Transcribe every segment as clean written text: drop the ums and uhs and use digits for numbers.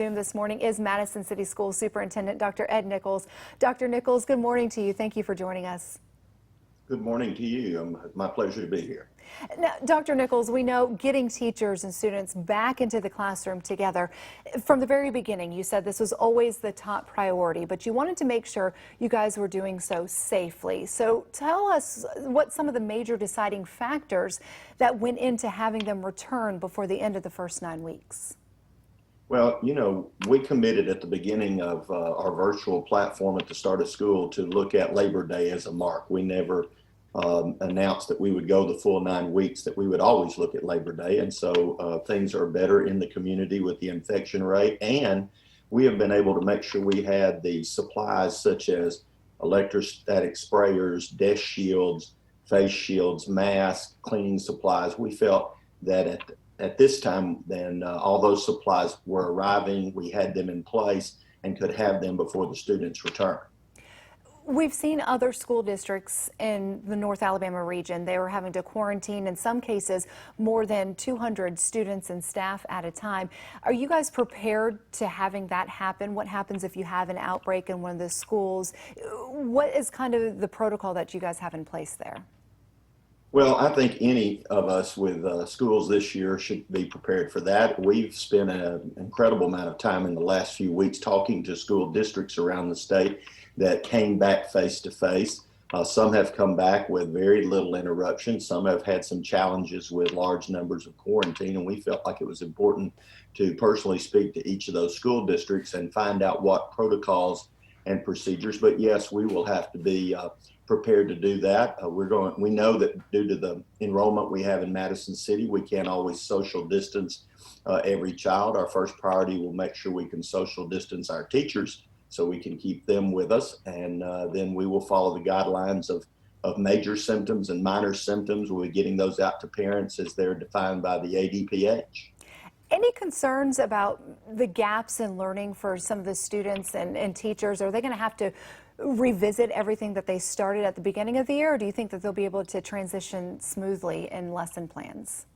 This morning is Madison City Schools Superintendent Dr. Ed Nichols. Dr. Nichols, good morning to you. Thank you for joining us. Good morning to you. My pleasure to be here. Now, Dr. Nichols, we know getting teachers and students back into the classroom together, from the very beginning, you said this was always the top priority, but you wanted to make sure you guys were doing so safely. So tell us what some of the major deciding factors that went into having them return before the end of the first 9 weeks. Well, we committed at the beginning of our virtual platform at the start of school to look at Labor Day as a mark. We never announced that we would go the full 9 weeks, that we would always look at Labor Day. And so things are better in the community with the infection rate. And we have been able to make sure we had the supplies such as electrostatic sprayers, desk shields, face shields, masks, cleaning supplies. We felt that at this time, then all those supplies were arriving. We had them in place and could have them before the students return. We've seen other school districts in the North Alabama region. They were having to quarantine, in some cases, more than 200 students and staff at a time. Are you guys prepared to having that happen? What happens if you have an outbreak in one of the schools? What is kind of the protocol that you guys have in place there? Well, I think any of us with schools this year should be prepared for that. We've spent an incredible amount of time in the last few weeks talking to school districts around the state that came back face to face. Some have come back with very little interruption. Some have had some challenges with large numbers of quarantine, and we felt like it was important to personally speak to each of those school districts and find out what protocols and procedures. But yes, we will have to be prepared to do that. We know that due to the enrollment we have in Madison City, we can't always social distance every child. Our first priority will make sure we can social distance our teachers so we can keep them with us. And then we will follow the guidelines of major symptoms and minor symptoms. We'll be getting those out to parents as they're defined by the ADPH. Any concerns about the gaps in learning for some of the students and teachers? Are they going to have to revisit everything that they started at the beginning of the year, or do you think that they'll be able to transition smoothly in lesson plans?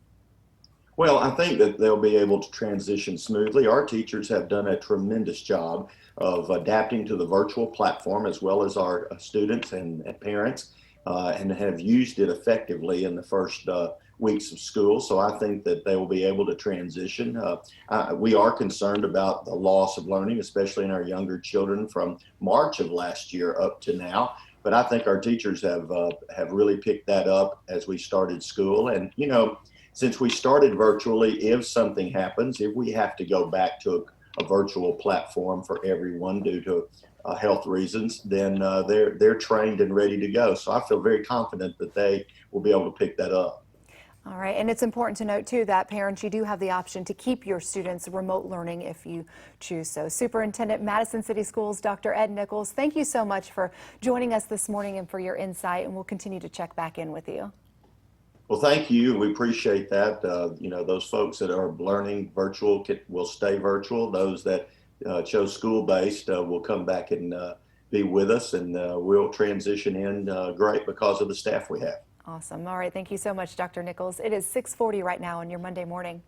Well, I think that they'll be able to transition smoothly. Our teachers have done a tremendous job of adapting to the virtual platform, as well as our students and parents, and have used it effectively in the first weeks of school. So I think that they will be able to transition. We are concerned about the loss of learning, especially in our younger children from March of last year up to now. But I think our teachers have really picked that up as we started school. And, since we started virtually, if something happens, if we have to go back to a virtual platform for everyone due to health reasons, then they're trained and ready to go. So I feel very confident that they will be able to pick that up. All right, and it's important to note, too, that parents, you do have the option to keep your students remote learning if you choose so. Superintendent, Madison City Schools, Dr. Ed Nichols, thank you so much for joining us this morning and for your insight, and we'll continue to check back in with you. Well, thank you. We appreciate that. Those folks that are learning virtual will stay virtual. Those that chose school-based will come back and be with us, and we'll transition in great because of the staff we have. Awesome. All right. Thank you so much, Dr. Nichols. It is 6:40 right now on your Monday morning.